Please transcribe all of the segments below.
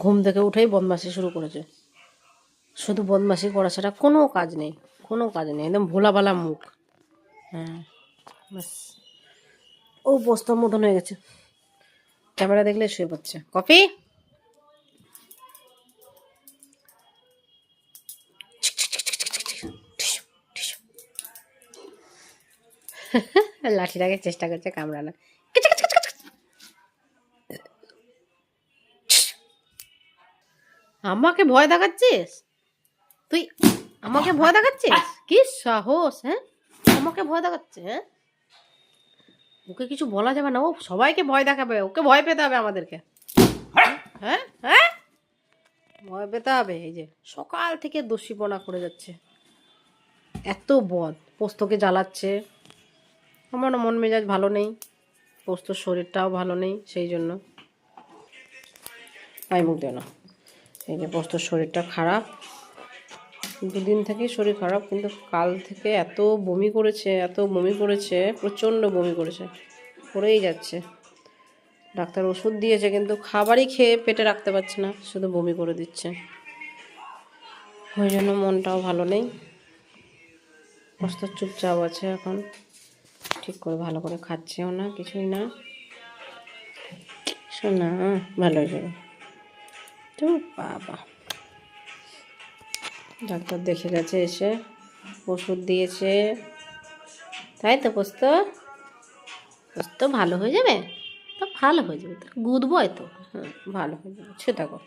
ঘুম থেকে উঠেই বদমাশি শুরু করেছে, শুধু বদমাশি করা ছাড়া কোনো কাজ নেই, কোনো কাজ নেই, একদম ভোলাবালা মুখ। হ্যাঁ, ব্যাস ও বস্তার মতন হয়ে গেছে, ক্যামেরা দেখলে শুয়ে পড়ছে। কফি লাঠিটাকে চেষ্টা করছে কামড়ানো। আমাকে ভয় দেখাচ্ছিস তুই? আমাকে ভয় দেখাচ্ছিস? কি সাহস! হ্যাঁ, আমাকে ভয় দেখাচ্ছে? হ্যাঁ, ওকে কিছু বলা যাবে না, ও সবাইকে ভয় দেখাবে, ওকে ভয় পেতে হবে আমাদেরকে। হ্যাঁ হ্যাঁ, ভয় পেতে হবে। এই যে সকাল থেকে দস্যিপনা করে যাচ্ছে, এত বদ, পোস্তকে জ্বালাচ্ছে। আমারও মন মেজাজ ভালো নেই, পোস্তর শরীরটাও ভালো নেই, সেই জন্য পাই মুখ দেয় না। এই যে পোস্তর শরীরটা খারাপ, দুদিন থেকেই শরীর খারাপ, কিন্তু কাল থেকে এত বমি করেছে, এত বমি করেছে, প্রচণ্ড বমি করেছে, করেই যাচ্ছে। ডাক্তার ওষুধ দিয়েছে, কিন্তু খাবারই খেয়ে পেটে রাখতে পারছে না, শুধু বমি করে দিচ্ছে। ওই জন্য মনটাও ভালো নেই। পোস্ত চুপচাপ আছে এখন, ঠিক করে ভালো করে খাচ্ছেও না, কিছুই না। শোনা, ভালো হয়ে যাবে তো বাবা। ডাক্তার দেখে গেছে, এসে ওষুধ দিয়েছে, তাই তো পোস্ত? পোস্ত ভালো হয়ে যাবে তো, ভালো হয়ে যাবে তো, গুড বয় তো। হ্যাঁ, ভালো হয়ে যাবে, শুয়ে থাকো।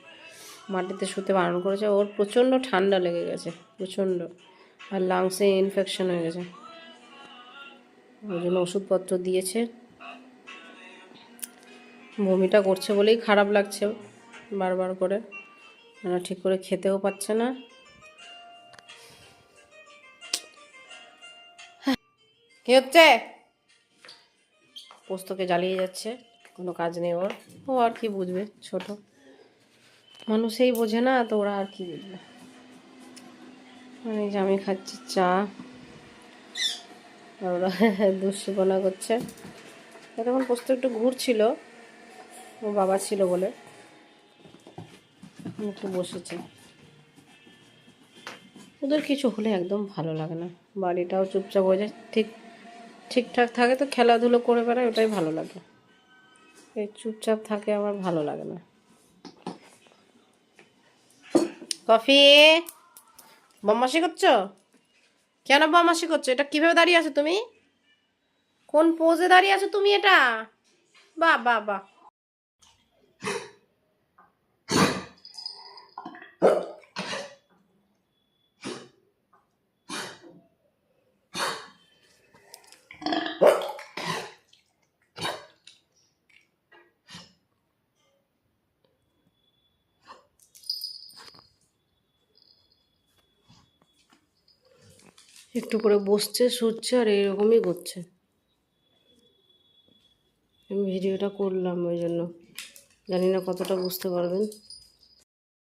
মাটিতে শুতে বারণ করেছে, ওর প্রচণ্ড ঠান্ডা লেগে গেছে, প্রচণ্ড, আর লাংসে ইনফেকশন হয়ে গেছে, ওই জন্য ওষুধপত্র দিয়েছে। বমিটা করছে বলেই খারাপ লাগছে বারবার করে, ঠিক করে খেতেও পাচ্ছে না। কি হচ্ছে? পোস্তকে জ্বালিয়ে যাচ্ছে, কোনো কাজ নেই ওর, ও আর কি বুঝবে, ছোট মানুষই বোঝে না তো, ওরা আর কি বুঝবে। মানে যে আমি খাচ্ছি চা, আর ওরা দুষ্টুপনা করছে। তখন পোস্ত একটু ঘুরছিল, ও বাবা ছিল বলে একটু বসেছে। ওদের কিছু হলে একদম ভালো লাগে না, বাড়িটাও চুপচাপ হয়ে যায়, ঠিকঠাক থাকে তো খেলাধুলো করে বেড়ায়, ওটাই ভালো লাগে। এই চুপচাপ থাকে আমার ভালো লাগে না। কফি, বদমাশি করছো? কেন বদমাশি করছো? এটা কিভাবে দাঁড়িয়ে আছো তুমি? কোন পোজে দাঁড়িয়ে আছো তুমি এটা? বাহ বাহ বাহ। একটু করে বসছে, শুচ্ছে, আর এরকমই করছে। আমি ভিডিওটা করলাম ওই জন্য, জানি না কতটা বুঝতে পারবেন।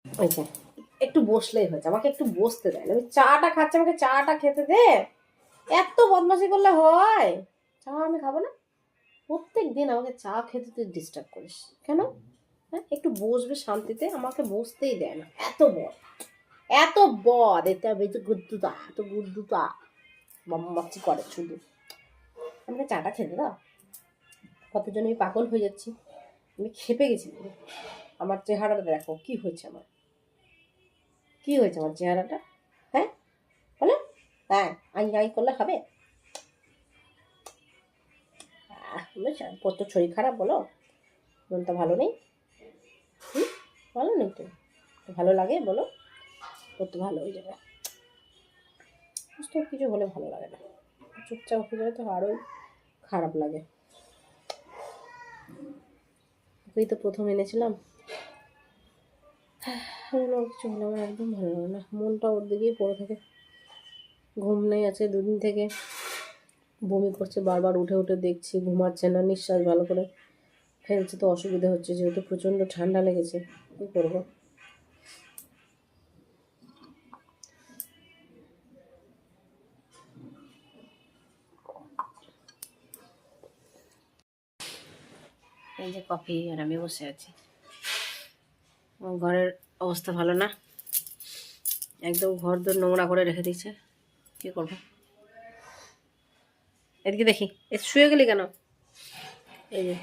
ওই যে একটু বসলেই হয়েছে, আমাকে একটু বসতে দেয় না, আমি চাটা খাচ্ছি, আমাকে চাটা খেতে দে। এত বদমাশি করলে হয়? চা আমি খাবো না? প্রত্যেক দিন আমাকে চা খেতে তুই ডিস্টার্ব করিস কেন? হ্যাঁ, একটু বসবে শান্তিতে, আমাকে বসতেই দেয় না, এত বদ, এত বদ, এটা বেশি গুদ্দুতা, এত গুদ্দুতা, বদমাশি করে শুধু। আমাকে চাটা খেতে দাও। কতজন আমি পাগল হয়ে যাচ্ছি, আমি খেপে গেছি। আমার চেহারাটা দেখো কি হয়েছে, আমার কি হয়েছে আমার চেহারাটা? হ্যাঁ বলো, হ্যাঁ আই আই করলে হবে? কত শরীর খারাপ বলো, মনটা ভালো নেই। ভালো নেই তো, ভালো লাগে বলো, কত ভালো হয়ে যাবে। কিছু হলে ভালো লাগে না, চুপচাপ হয়ে যাবে তো আরোই খারাপ লাগে। ওই তো প্রথম এনেছিলাম, কিছু হলে আমার একদম ভালো লাগে না, মনটা ওর দিকেই পড়ে থাকে। ঘুম নেই আছে দুদিন থেকে, বমি করছে বারবার, উঠে উঠে দেখছি, ঘুমাচ্ছে না, নিঃশ্বাস ভালো করে ফেলছে তো অসুবিধা হচ্ছে, যেহেতু প্রচণ্ড ঠান্ডা লেগেছে। কী করবো? এই যে কফি, আর আমি বসে আছি। আমার ঘরের অবস্থা ভালো না, একদম ঘর দর নোংরা করে রেখে দিয়েছে। কি করবো? এদিকে দেখি, এ শুয়ে গেলি কেন? এই যে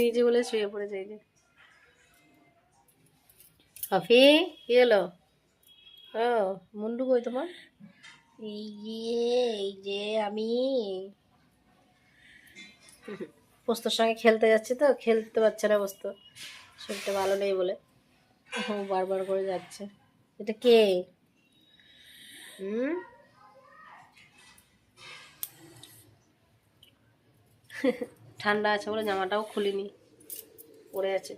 নিজে বলে শুয়ে পড়েছে। এই যে কফি, কি হলো? ও মুন্ডু কই তোমার? এই যে, এই যে আমি পোস্তর সঙ্গে খেলতে যাচ্ছি, তো খেলতে পারছে না পোস্ত, শরীরটা ভালো নেই বলে বারবার করে যাচ্ছে। এটা কে? হুম, ঠান্ডা আছে বলে জামাটাও খুলিনি, পড়ে আছে।